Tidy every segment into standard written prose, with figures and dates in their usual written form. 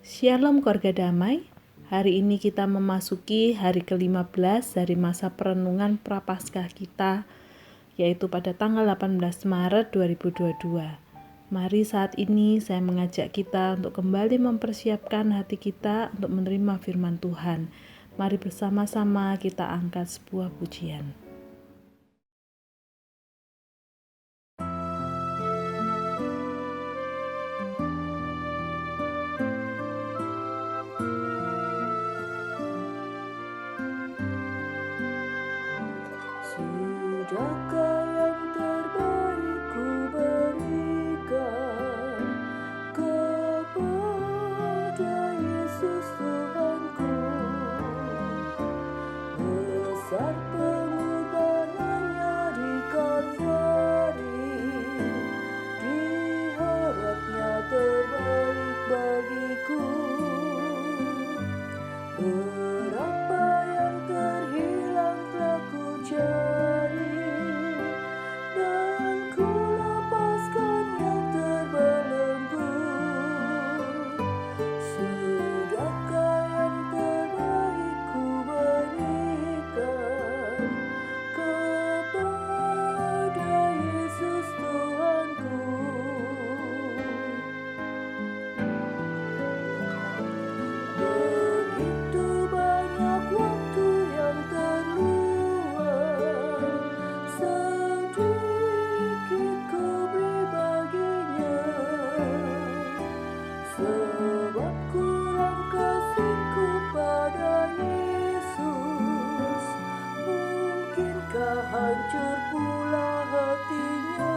Shalom keluarga damai. Hari ini kita memasuki hari ke-15 dari masa perenungan Prapaskah kita, yaitu pada tanggal 18 Maret 2022. Mari saat ini saya mengajak kita untuk kembali mempersiapkan hati kita untuk menerima firman Tuhan. Mari bersama-sama kita angkat sebuah pujian. Sudahkah yang terbaik ku berikan kepada Yesus Tuhanku? Besar pengorbanannya di Kalvari, diharapnya terbaik bagiku. Berapa yang terhilang telah ku cari, dan ku lepaskan yang terbelenggu. Sudahkah yang terbaik ku berikan kepada Yesus Tuhanku? Begitu banyak waktu yang terluang, sedikit ku beri baginya. Sebab kurang kasihku pada Yesus, mungkinkah hancur pula hatinya?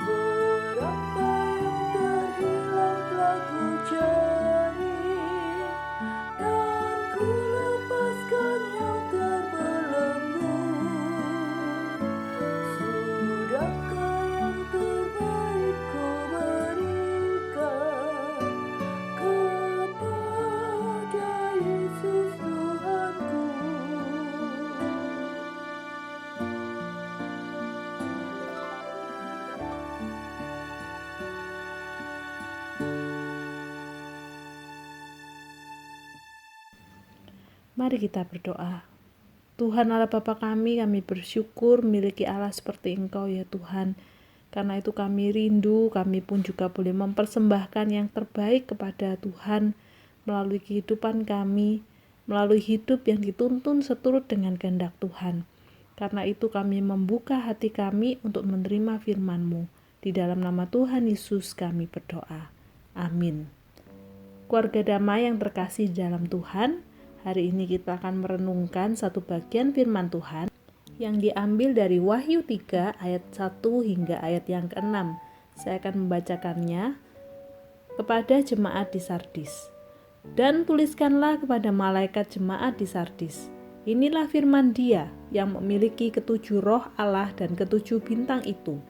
Berapa yang terhilang telah ku cari, dan ku lepaskan yang terbelenggu. Sudahkah yang terbaik ku berikan kepada Yesus Tuhanku? Mari kita berdoa. Tuhan Allah Bapa kami bersyukur memiliki Allah seperti Engkau ya Tuhan. Karena itu kami rindu, kami pun juga boleh mempersembahkan yang terbaik kepada Tuhan melalui kehidupan kami, melalui hidup yang dituntun seturut dengan kehendak Tuhan. Karena itu kami membuka hati kami untuk menerima firman-Mu. Di dalam nama Tuhan Yesus kami berdoa. Amin. Keluarga damai yang terkasih di dalam Tuhan, hari ini kita akan merenungkan satu bagian firman Tuhan yang diambil dari Wahyu 3 ayat 1 hingga ayat yang ke-6. Saya akan membacakannya. Kepada jemaat di Sardis. Dan tuliskanlah kepada malaikat jemaat di Sardis. Inilah firman Dia yang memiliki ketujuh roh Allah dan ketujuh bintang itu.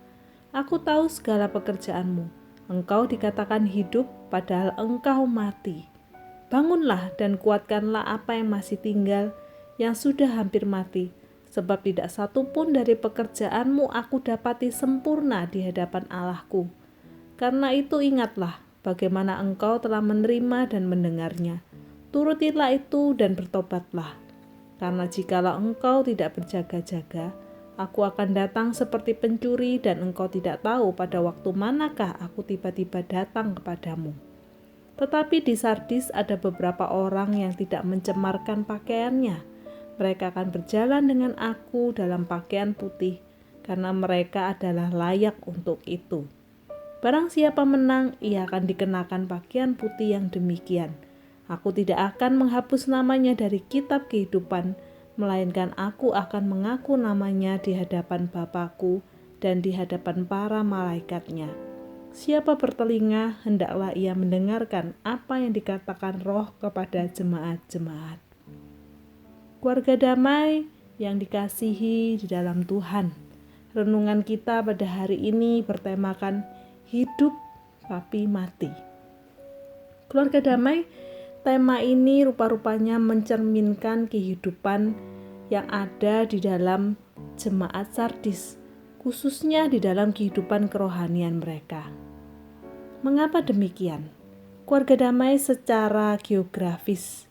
Aku tahu segala pekerjaanmu. Engkau dikatakan hidup, padahal engkau mati. Bangunlah dan kuatkanlah apa yang masih tinggal, yang sudah hampir mati, sebab tidak satu pun dari pekerjaanmu aku dapati sempurna di hadapan Allahku. Karena itu ingatlah bagaimana engkau telah menerima dan mendengarnya. Turutilah itu dan bertobatlah. Karena jikalau engkau tidak berjaga-jaga, aku akan datang seperti pencuri dan engkau tidak tahu pada waktu manakah aku tiba-tiba datang kepadamu. Tetapi di Sardis ada beberapa orang yang tidak mencemarkan pakaiannya. Mereka akan berjalan dengan aku dalam pakaian putih, karena mereka adalah layak untuk itu. Barang siapa menang, ia akan dikenakan pakaian putih yang demikian. Aku tidak akan menghapus namanya dari kitab kehidupan, melainkan aku akan mengaku namanya di hadapan Bapa-Ku dan di hadapan para malaikatnya. Siapa bertelinga, hendaklah ia mendengarkan apa yang dikatakan Roh kepada jemaat-jemaat. Keluarga damai yang dikasihi di dalam Tuhan. Renungan kita pada hari ini bertemakan hidup tapi mati. Keluarga damai, tema ini rupa-rupanya mencerminkan kehidupan yang ada di dalam jemaat Sardis, khususnya di dalam kehidupan kerohanian mereka. Mengapa demikian? Keluarga damai secara geografis.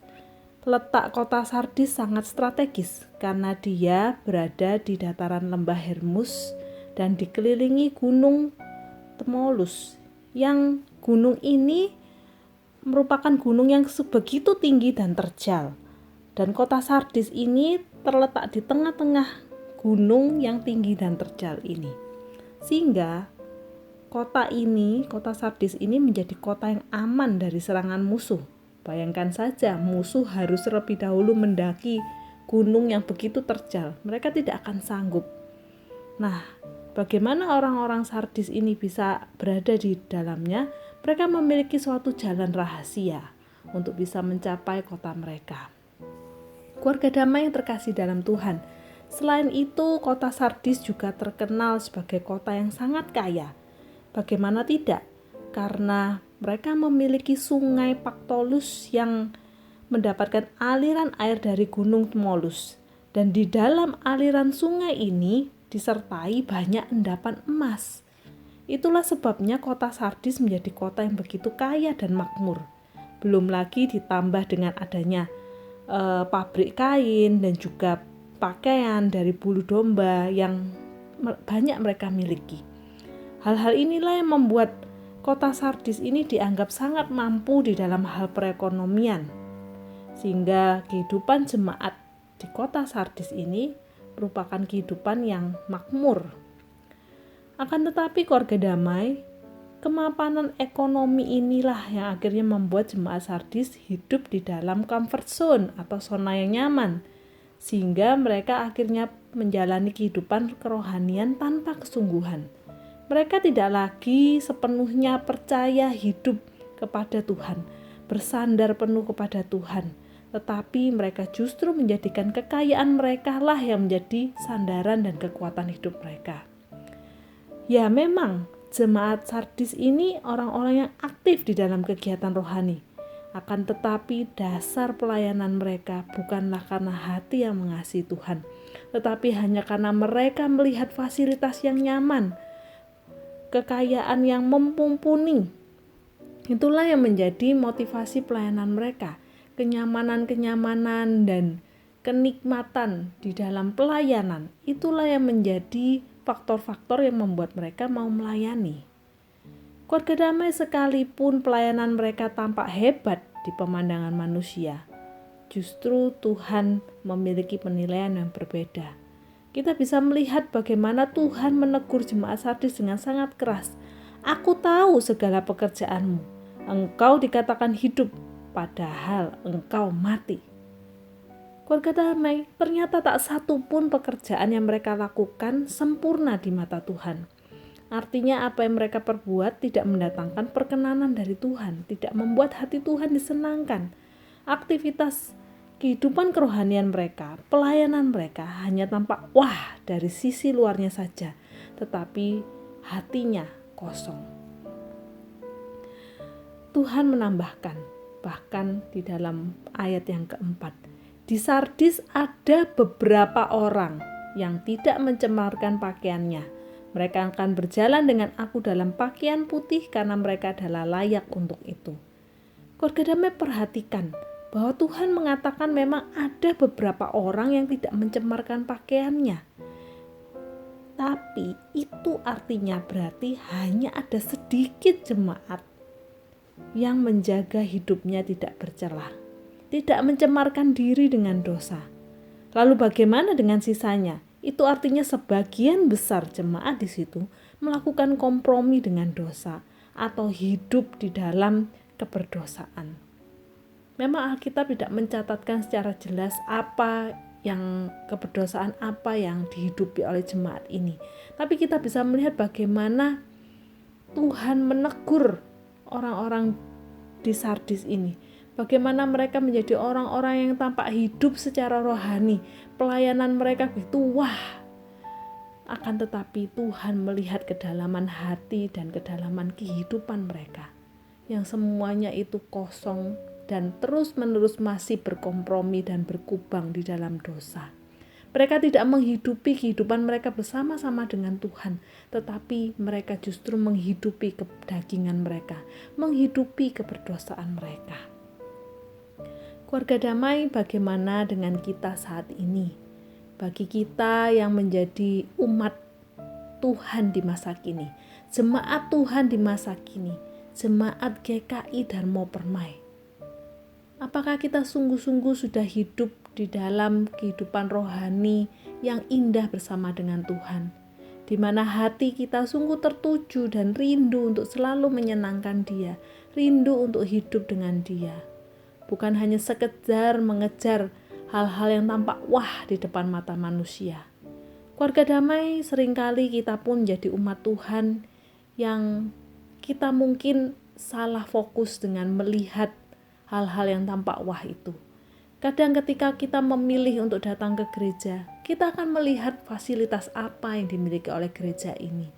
Letak kota Sardis sangat strategis karena dia berada di dataran lembah Hermus dan dikelilingi gunung Tmolus. Yang gunung ini merupakan gunung yang sebegitu tinggi dan terjal. Dan kota Sardis ini terletak di tengah-tengah gunung yang tinggi dan terjal ini. Sehingga kota Sardis ini menjadi kota yang aman dari serangan musuh. Bayangkan saja, musuh harus terlebih dahulu mendaki gunung yang begitu terjal. Mereka tidak akan sanggup. Nah, bagaimana orang-orang Sardis ini bisa berada di dalamnya? Mereka memiliki suatu jalan rahasia untuk bisa mencapai kota mereka. Keluarga damai yang terkasih dalam Tuhan. Selain itu, kota Sardis juga terkenal sebagai kota yang sangat kaya. Bagaimana tidak? Karena mereka memiliki sungai Pactolus yang mendapatkan aliran air dari gunung Tmolus. Dan di dalam aliran sungai ini disertai banyak endapan emas. Itulah sebabnya kota Sardis menjadi kota yang begitu kaya dan makmur. Belum lagi ditambah dengan adanya pabrik kain dan juga pakaian dari bulu domba yang banyak mereka miliki. Hal-hal inilah yang membuat kota Sardis ini dianggap sangat mampu di dalam hal perekonomian. Sehingga kehidupan jemaat di kota Sardis ini merupakan kehidupan yang makmur. Akan tetapi keluarga damai, kemapanan ekonomi inilah yang akhirnya membuat jemaat Sardis hidup di dalam comfort zone atau zona yang nyaman. Sehingga mereka akhirnya menjalani kehidupan kerohanian tanpa kesungguhan. Mereka tidak lagi sepenuhnya percaya hidup kepada Tuhan, bersandar penuh kepada Tuhan, tetapi mereka justru menjadikan kekayaan mereka lah yang menjadi sandaran dan kekuatan hidup mereka. Ya memang, jemaat Sardis ini orang-orang yang aktif di dalam kegiatan rohani. Akan tetapi dasar pelayanan mereka bukanlah karena hati yang mengasihi Tuhan, tetapi hanya karena mereka melihat fasilitas yang nyaman, kekayaan yang mumpuni. Itulah yang menjadi motivasi pelayanan mereka. Kenyamanan-kenyamanan dan kenikmatan di dalam pelayanan, itulah yang menjadi faktor-faktor yang membuat mereka mau melayani. Keluarga damai sekalipun pelayanan mereka tampak hebat di pemandangan manusia, justru Tuhan memiliki penilaian yang berbeda. Kita bisa melihat bagaimana Tuhan menegur jemaat Sardis dengan sangat keras. Aku tahu segala pekerjaanmu. Engkau dikatakan hidup, padahal engkau mati. Keluarga damai, ternyata tak satu pun pekerjaan yang mereka lakukan sempurna di mata Tuhan. Artinya apa yang mereka perbuat tidak mendatangkan perkenanan dari Tuhan, tidak membuat hati Tuhan disenangkan. Aktivitas kehidupan kerohanian mereka, pelayanan mereka hanya tampak wah dari sisi luarnya saja, tetapi hatinya kosong. Tuhan menambahkan, bahkan di dalam ayat yang keempat, di Sardis ada beberapa orang yang tidak mencemarkan pakaiannya. Mereka akan berjalan dengan aku dalam pakaian putih karena mereka adalah layak untuk itu. Keluarga damai, perhatikan bahwa Tuhan mengatakan memang ada beberapa orang yang tidak mencemarkan pakaiannya. Tapi itu artinya berarti hanya ada sedikit jemaat yang menjaga hidupnya tidak bercelah, tidak mencemarkan diri dengan dosa. Lalu bagaimana dengan sisanya? Itu artinya sebagian besar jemaat di situ melakukan kompromi dengan dosa atau hidup di dalam keberdosaan. Memang Alkitab tidak mencatatkan secara jelas apa yang keberdosaan apa yang dihidupi oleh jemaat ini. Tapi kita bisa melihat bagaimana Tuhan menegur orang-orang di Sardis ini. Bagaimana mereka menjadi orang-orang yang tampak hidup secara rohani. Pelayanan mereka begitu wah. Akan tetapi Tuhan melihat kedalaman hati dan kedalaman kehidupan mereka. Yang semuanya itu kosong dan terus-menerus masih berkompromi dan berkubang di dalam dosa. Mereka tidak menghidupi kehidupan mereka bersama-sama dengan Tuhan, tetapi mereka justru menghidupi kedagingan mereka, menghidupi keberdosaan mereka. Keluarga damai, bagaimana dengan kita saat ini? Bagi kita yang menjadi umat Tuhan di masa kini, jemaat Tuhan di masa kini, jemaat GKI Dharma Permai. Apakah kita sungguh-sungguh sudah hidup di dalam kehidupan rohani yang indah bersama dengan Tuhan, di mana hati kita sungguh tertuju dan rindu untuk selalu menyenangkan Dia, rindu untuk hidup dengan Dia, bukan hanya sekedar mengejar hal-hal yang tampak wah di depan mata manusia. Keluarga damai, seringkali kita pun menjadi umat Tuhan yang kita mungkin salah fokus dengan melihat hal-hal yang tampak wah itu. Kadang ketika kita memilih untuk datang ke gereja, kita akan melihat fasilitas apa yang dimiliki oleh gereja ini.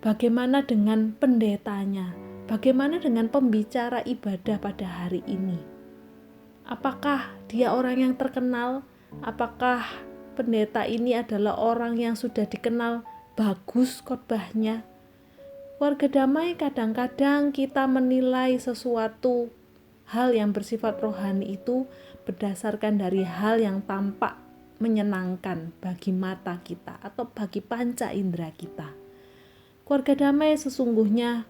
Bagaimana dengan pendetanya? Bagaimana dengan pembicara ibadah pada hari ini? Apakah dia orang yang terkenal? Apakah pendeta ini adalah orang yang sudah dikenal bagus khotbahnya? Keluarga damai, kadang-kadang kita menilai sesuatu hal yang bersifat rohani itu berdasarkan dari hal yang tampak menyenangkan bagi mata kita atau bagi panca indera kita. Keluarga damai, sesungguhnya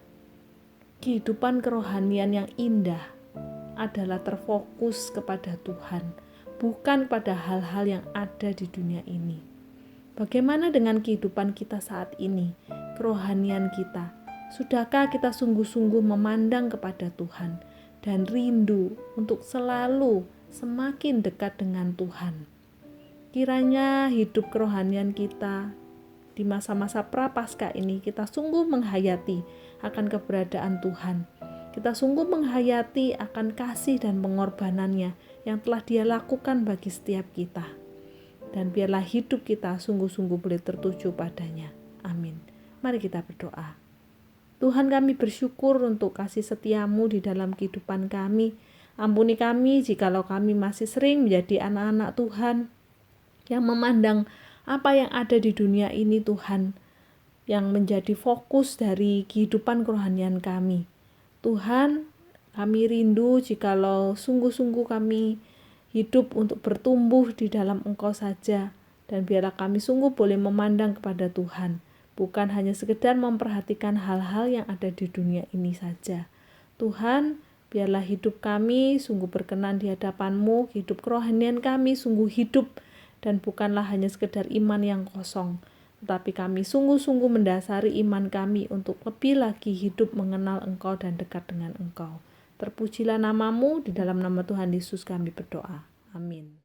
kehidupan kerohanian yang indah adalah terfokus kepada Tuhan, bukan pada hal-hal yang ada di dunia ini. Bagaimana dengan kehidupan kita saat ini, kerohanian kita? Sudahkah kita sungguh-sungguh memandang kepada Tuhan dan rindu untuk selalu semakin dekat dengan Tuhan? Kiranya hidup kerohanian kita di masa-masa prapaskah ini kita sungguh menghayati akan keberadaan Tuhan. Kita sungguh menghayati akan kasih dan pengorbanannya yang telah Dia lakukan bagi setiap kita. Dan biarlah hidup kita sungguh-sungguh boleh tertuju padanya. Amin. Mari kita berdoa. Tuhan, kami bersyukur untuk kasih setia-Mu di dalam kehidupan kami. Ampuni kami jikalau kami masih sering menjadi anak-anak Tuhan yang memandang apa yang ada di dunia ini, Tuhan, yang menjadi fokus dari kehidupan kerohanian kami. Tuhan, kami rindu jikalau sungguh-sungguh kami hidup untuk bertumbuh di dalam Engkau saja, dan biarlah kami sungguh boleh memandang kepada Tuhan, bukan hanya sekedar memperhatikan hal-hal yang ada di dunia ini saja. Tuhan, biarlah hidup kami sungguh berkenan di hadapan-Mu, hidup kerohanian kami sungguh hidup, dan bukanlah hanya sekedar iman yang kosong, tetapi kami sungguh-sungguh mendasari iman kami untuk lebih lagi hidup mengenal Engkau dan dekat dengan Engkau. Terpujilah nama-Mu, di dalam nama Tuhan Yesus kami berdoa. Amin.